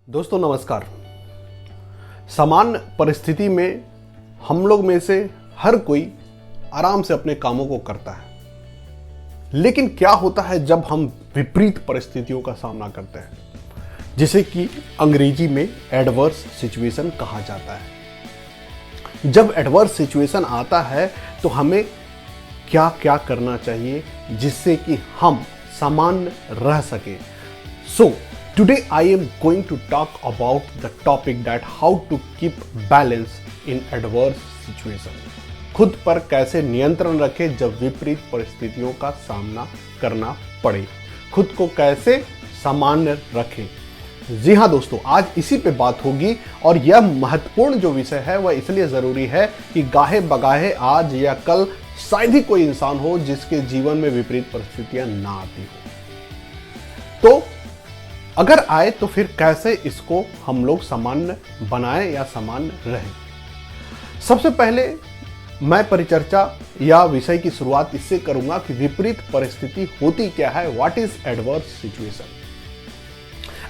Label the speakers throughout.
Speaker 1: दोस्तों नमस्कार। सामान्य परिस्थिति में हम लोग में से हर कोई आराम से अपने कामों को करता है, लेकिन क्या होता है जब हम विपरीत परिस्थितियों का सामना करते हैं, जिसे कि अंग्रेजी में एडवर्स सिचुएशन कहा जाता है। जब एडवर्स सिचुएशन आता है तो हमें क्या क्या करना चाहिए जिससे कि हम सामान्य रह सके। Today I am going to talk about the topic that how to keep balance in adverse situation। खुद पर कैसे नियंत्रण रखें जब विपरीत परिस्थितियों का सामना करना पड़े, खुद को कैसे सामान्य रखें। जी हाँ दोस्तों, आज इसी पे बात होगी और यह महत्वपूर्ण जो विषय है वह इसलिए जरूरी है कि गाहे बगाहे आज या कल शायद ही कोई इंसान हो जिसके जीवन में विपरीत परिस्थितियां ना आती हो। तो अगर आए तो फिर कैसे इसको हम लोग सामान्य बनाएं या सामान्य रहें। सबसे पहले मैं परिचर्चा या विषय की शुरुआत इससे करूंगा कि विपरीत परिस्थिति होती क्या है। What is adverse situation.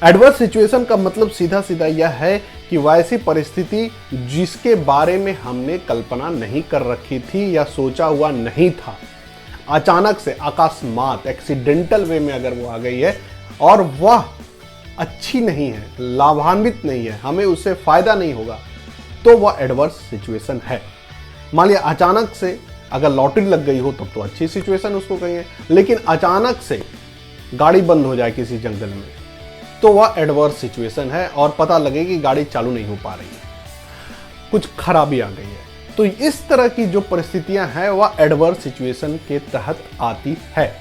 Speaker 1: Adverse situation का मतलब सीधा सीधा यह है कि वैसी परिस्थिति जिसके बारे में हमने कल्पना नहीं कर रखी थी या सोचा हुआ नहीं था, अचानक से अकस्मात एक्सीडेंटल वे में अगर वो आ गई है और वह अच्छी नहीं है, लाभान्वित नहीं है, हमें उससे फायदा नहीं होगा, तो वह एडवर्स सिचुएशन है। मान लिया अचानक से अगर लॉटरी लग गई हो तब तो अच्छी सिचुएशन उसको कहेंगे, लेकिन अचानक से गाड़ी बंद हो जाए किसी जंगल में तो वह एडवर्स सिचुएशन है और पता लगे कि गाड़ी चालू नहीं हो पा रही है, कुछ खराबी आ गई है। तो इस तरह की जो परिस्थितियां हैं वह एडवर्स सिचुएशन के तहत आती है।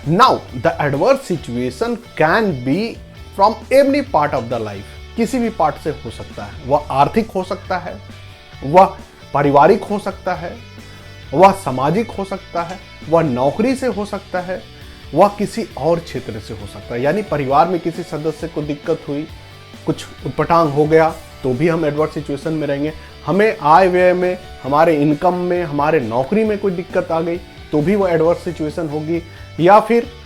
Speaker 1: Now the adverse situation can be from every part of the life. किसी भी पार्ट से हो सकता है, वह आर्थिक हो सकता है, वह पारिवारिक हो सकता है, वह सामाजिक हो सकता है, वह नौकरी से हो सकता है, वह किसी और क्षेत्र से हो सकता है। यानी परिवार में किसी सदस्य को दिक्कत हुई, कुछ उटपटांग हो गया तो भी हम एडवर्स सिचुएशन में रहेंगे। हमें आय व्यय में, हमारे इनकम में, हमारे नौकरी में कोई दिक्कत आ गई तो भी वह एडवर्स सिचुएशन होगी, या फिर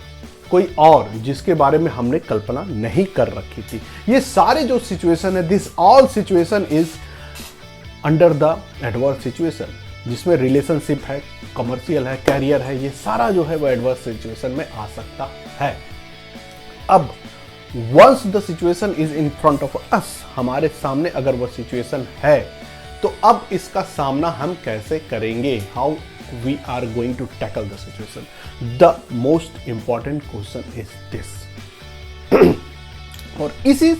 Speaker 1: कोई और जिसके बारे में हमने कल्पना नहीं कर रखी थी। ये सारे जो सिचुएशन है, this all situation is under the adverse situation, जिसमें रिलेशनशिप है, कमर्शियल है, कैरियर है, ये सारा जो है वो एडवर्स सिचुएशन में आ सकता है। अब once the situation is in front of us, हमारे सामने अगर वह सिचुएशन है तो अब इसका सामना हम कैसे करेंगे। How we are going to tackle the situation. The most important question is this। और इसी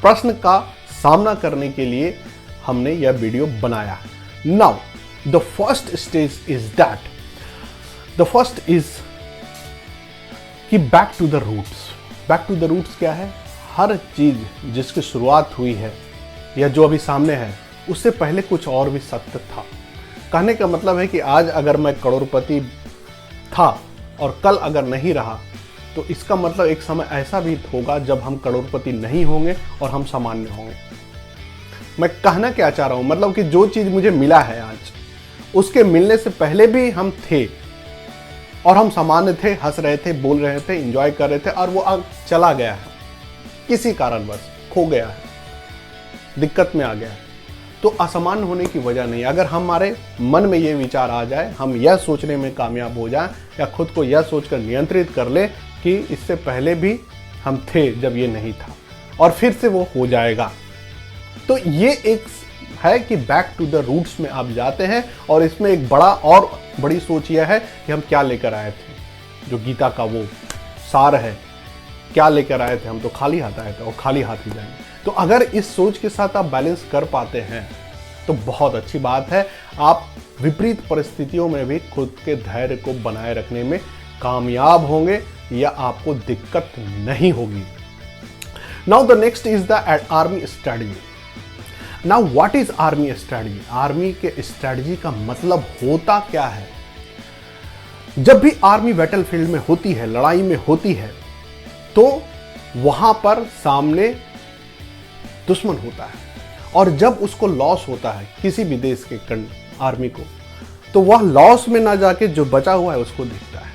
Speaker 1: प्रश्न का सामना करने के लिए हमने यह वीडियो बनाया है। Now the first stage is that the first is कि back to the roots। back to the roots क्या है? हर चीज जिसकी शुरुआत हुई है या जो अभी सामने है उससे पहले कुछ और भी सत्य था। कहने का मतलब है कि आज अगर मैं करोड़पति था और कल अगर नहीं रहा तो इसका मतलब एक समय ऐसा भी होगा जब हम करोड़पति नहीं होंगे और हम सामान्य होंगे। मैं कहना क्या चाह रहा हूं, मतलब कि जो चीज मुझे मिला है आज, उसके मिलने से पहले भी हम थे और हम सामान्य थे, हंस रहे थे, बोल रहे थे, एंजॉय कर रहे थे, और वो अब चला गया है, किसी कारणवश खो गया है, दिक्कत में आ गया है। तो असामान्य होने की वजह नहीं। अगर हमारे मन में ये विचार आ जाए, हम यह सोचने में कामयाब हो जाएं या खुद को यह सोचकर नियंत्रित कर ले कि इससे पहले भी हम थे जब ये नहीं था और फिर से वो हो जाएगा, तो ये एक है कि बैक टू द रूट्स में आप जाते हैं। और इसमें एक बड़ी सोच यह है कि हम क्या लेकर आए थे, जो गीता का वो सार है, क्या लेकर आए थे, हम तो खाली हाथ आए थे और खाली हाथ ही जाएंगे। तो अगर इस सोच के साथ आप बैलेंस कर पाते हैं तो बहुत अच्छी बात है। आप विपरीत परिस्थितियों में भी खुद के धैर्य को बनाए रखने में कामयाब होंगे या आपको दिक्कत नहीं होगी। Now the next is the army strategy. Now what is army strategy. Army के स्ट्रैटेजी का मतलब होता क्या है। जब भी आर्मी बैटलफील्ड में होती है, लड़ाई में होती है, तो वहां पर सामने दुश्मन होता है और जब उसको लॉस होता है किसी भी देश के आर्मी को, तो वह लॉस में ना जाके जो बचा हुआ है उसको देखता है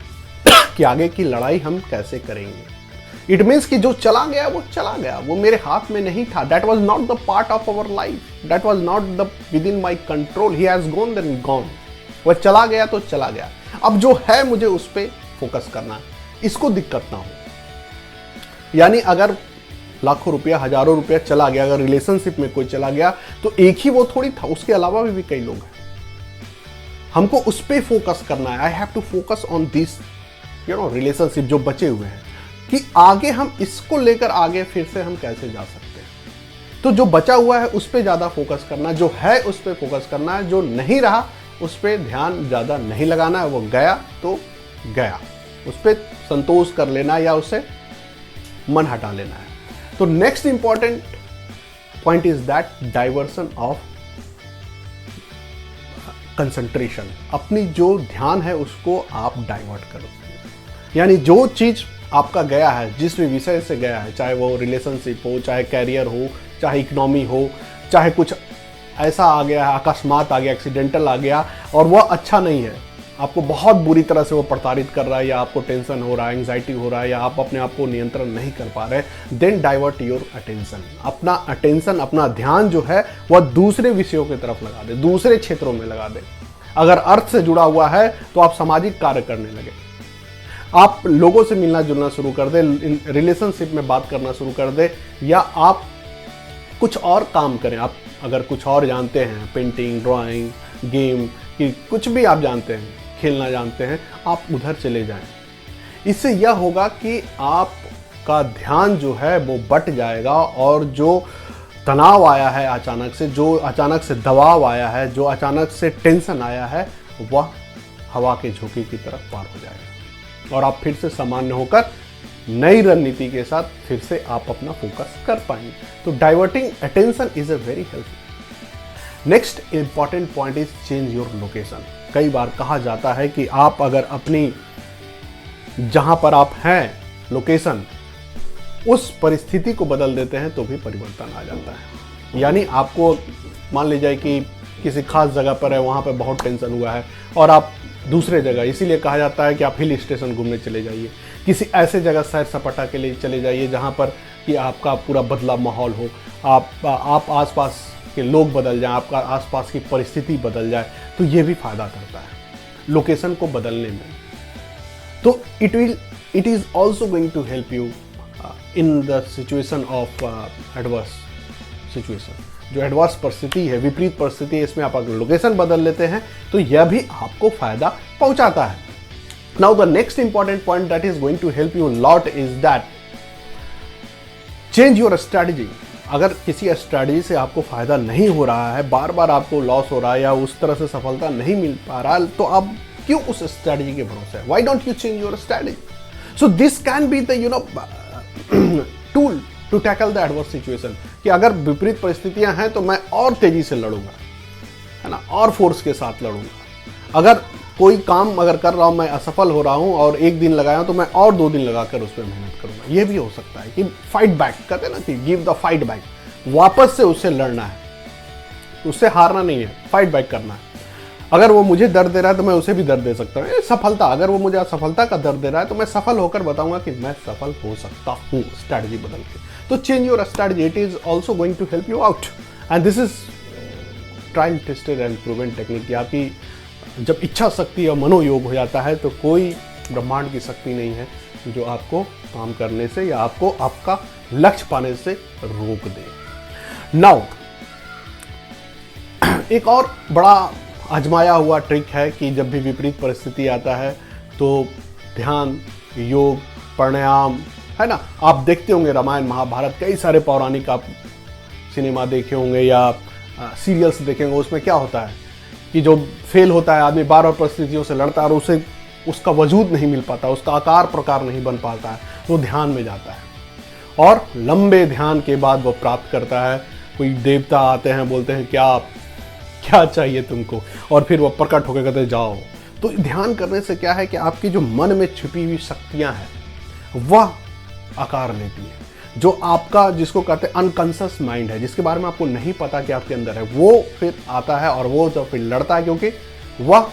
Speaker 1: कि आगे की लड़ाई हम कैसे करेंगे। इट मीन्स कि जो चला गया वो चला गया, वो मेरे हाथ में नहीं था। That was not the part of our life, that was not the within my control, he has gone then gone. वह चला गया तो चला गया, अब जो है मुझे उस पर फोकस करना है, इसको दिक्कत ना हो। यानी अगर लाखों रुपया, हजारों रुपया चला गया, अगर रिलेशनशिप में कोई चला गया तो एक ही वो थोड़ी था, उसके अलावा भी कई लोग हैं। हमको उस पर फोकस करना है। I have to focus on this relationship जो बचे हुए हैं, कि आगे हम इसको लेकर आगे फिर से हम कैसे जा सकते हैं। तो जो बचा हुआ है उस पर ज़्यादा फोकस करना, जो है उस पर फोकस करना है, जो नहीं रहा उस पर ध्यान ज़्यादा नहीं लगाना है। वो गया तो गया, उस पर संतोष कर लेना या उससे मन हटा लेना है। तो next important point is that diversion of concentration. अपनी जो ध्यान है उसको आप डाइवर्ट करो, यानी जो चीज आपका गया है, जिस भी विषय से गया है, चाहे वो रिलेशनशिप हो, चाहे कैरियर हो, चाहे इकोनॉमी हो, चाहे कुछ ऐसा आ गया है, अकस्मात आ गया, एक्सीडेंटल आ गया और वह अच्छा नहीं है, आपको बहुत बुरी तरह से वो प्रताड़ित कर रहा है, या आपको टेंशन हो रहा है, एंग्जाइटी हो रहा है, या आप अपने आप को नियंत्रण नहीं कर पा रहे, देन डाइवर्ट योर अटेंशन। अपना अटेंशन, अपना ध्यान जो है वह दूसरे विषयों की तरफ लगा दे, दूसरे क्षेत्रों में लगा दे। अगर अर्थ से जुड़ा हुआ है तो आप सामाजिक कार्य करने लगे, आप लोगों से मिलना जुलना शुरू कर दे, रिलेशनशिप में बात करना शुरू कर दे, या आप कुछ और काम करें। आप अगर कुछ और जानते हैं, पेंटिंग, ड्राइंग, गेम कि कुछ भी आप जानते हैं, खेलना जानते हैं, आप उधर चले जाएं। इससे यह होगा कि आपका ध्यान जो है वो बट जाएगा, और जो तनाव आया है अचानक से, जो अचानक से दबाव आया है, जो अचानक से टेंशन आया है, वह हवा के झोंके की तरफ पार हो जाएगा और आप फिर से सामान्य होकर नई रणनीति के साथ फिर से आप अपना फोकस कर पाएंगे। तो diverting attention is a very helpful. Next important point is change your location. कई बार कहा जाता है कि आप अगर अपनी जहां पर आप हैं लोकेशन, उस परिस्थिति को बदल देते हैं तो भी परिवर्तन आ जाता है। यानी आपको मान लीजिए कि किसी खास जगह पर है, वहां पर बहुत टेंशन हुआ है और आप दूसरे जगह, इसीलिए कहा जाता है कि आप हिल स्टेशन घूमने चले जाइए, किसी ऐसे जगह सैर सपाटा के लिए चले जाइए जहां पर कि आपका पूरा बदला माहौल हो, आप आसपास के लोग बदल जाएं, आपका आसपास की परिस्थिति बदल जाए, तो ये भी फायदा करता है लोकेशन को बदलने में। तो it is also going to help you in the situation of adverse situation. जो एडवर्स परिस्थिति है, विपरीत परिस्थिति है, इसमें आप अगर लोकेशन बदल लेते हैं तो यह भी आपको फायदा पहुंचाता है। Now the next important point that is going to help you lot is that change your strategy. अगर किसी स्ट्रैटेजी से आपको फायदा नहीं हो रहा है, बार बार आपको लॉस हो रहा है या उस तरह से सफलता नहीं मिल पा रहा है, तो आप क्यों उस स्ट्रैटेजी के भरोसे है? Why don't you change your strategy? So this can be the tool to tackle the adverse situation, कि अगर विपरीत परिस्थितियां हैं तो मैं और तेजी से लड़ूंगा, है ना, और फोर्स के साथ लड़ूंगा। अगर कोई काम अगर कर रहा हूं, मैं असफल हो रहा हूं और एक दिन लगाया तो मैं और 2 दिन लगाकर उस पर मेहनत करूंगा। यह भी हो सकता है कि फाइट बैक, कहते हैं ना कि गिव द फाइट बैक, वापस से उससे लड़ना है, उससे हारना नहीं है, फाइट बैक करना है। अगर वो मुझे दर्द दे रहा है तो मैं उसे भी दर्द दे सकता हूँ। सफलता, अगर वो मुझे असफलता का दर्द दे रहा है तो मैं सफल होकर बताऊंगा कि मैं सफल हो सकता हूँ स्ट्रैटेजी बदल के। तो change your strategy, it is also going to help you out, and this is trial tested and proven technique. आपकी जब इच्छा शक्ति और मनोयोग हो जाता है तो कोई ब्रह्मांड की शक्ति नहीं है जो आपको काम करने से या आपको आपका लक्ष्य पाने से रोक दे। नाउ एक और बड़ा आजमाया हुआ ट्रिक है कि जब भी विपरीत परिस्थिति आता है तो ध्यान, योग, प्राणायाम, है ना, आप देखते होंगे रामायण महाभारत, कई सारे पौराणिक आप सिनेमा देखे होंगे या सीरियल्स देखे होंगे। उसमें क्या होता है कि जो फेल होता है आदमी, बार बार परिस्थितियों से लड़ता है और उसे उसका वजूद नहीं मिल पाता, उसका आकार प्रकार नहीं बन पाता है, वो ध्यान में जाता है और लंबे ध्यान के बाद वो प्राप्त करता है। कोई देवता आते हैं, बोलते हैं क्या चाहिए तुमको, और फिर वो प्रकट होकर कहते जाओ। तो ध्यान करने से क्या है कि आपकी जो मन में छिपी हुई शक्तियां हैं वह आकार लेती है। जो आपका, जिसको कहते हैं अनकॉन्शियस माइंड है, जिसके बारे में आपको नहीं पता कि आपके अंदर है, वो फिर आता है और वो जब फिर लड़ता है, क्योंकि वह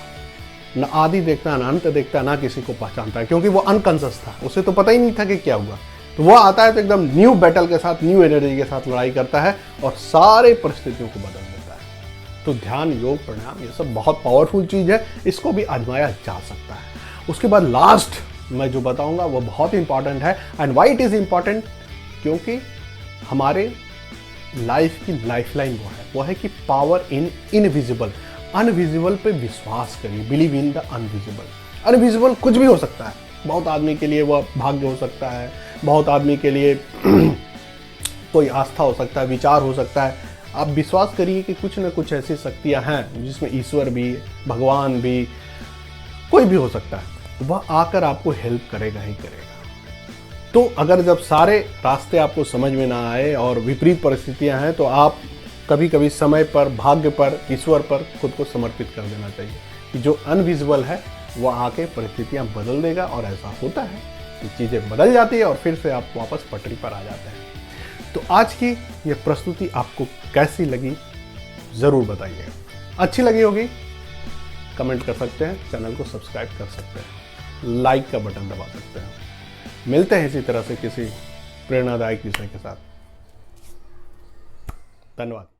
Speaker 1: न आदि देखता है, न अंत देखता है, ना किसी को पहचानता है, क्योंकि वो अनकॉन्शियस था, उसे तो पता ही नहीं था कि क्या हुआ। तो वह आता है तो एकदम न्यू बैटल के साथ, न्यू एनर्जी के साथ लड़ाई करता है और सारे परिस्थितियों को बदल देता है। तो ध्यान, योग, प्राणायाम ये सब बहुत पावरफुल चीज़ है, इसको भी आजमाया जा सकता है। उसके बाद लास्ट मैं जो बताऊंगा वो बहुत इंपॉर्टेंट है। And why it is important, क्योंकि हमारे लाइफ की लाइफलाइन वो है कि पावर इन इनविजिबल। अनविजिबल पे विश्वास करिए, believe in the invisible. Invisible कुछ भी हो सकता है। बहुत आदमी के लिए वह भाग्य हो सकता है, बहुत आदमी के लिए कोई आस्था हो सकता है, विचार हो सकता है। आप विश्वास करिए कि कुछ न कुछ ऐसी शक्तियां हैं जिसमें ईश्वर भी, भगवान भी, कोई भी हो सकता है, वह आकर आपको हेल्प करेगा ही करेगा। तो अगर जब सारे रास्ते आपको समझ में ना आए और विपरीत परिस्थितियां हैं, तो आप कभी कभी समय पर, भाग्य पर, ईश्वर पर खुद को समर्पित कर देना चाहिए कि जो अनविजिबल है वह आके परिस्थितियां बदल देगा। और ऐसा होता है कि चीज़ें बदल जाती है और फिर से आप वापस पटरी पर आ जाते हैं। तो आज की ये प्रस्तुति आपको कैसी लगी ज़रूर बताइएगा। अच्छी लगी होगी कमेंट कर सकते हैं, चैनल को सब्सक्राइब कर सकते हैं, लाइक का बटन दबा सकते हैं। मिलते हैं इसी तरह से किसी प्रेरणादायक विषय के साथ। धन्यवाद।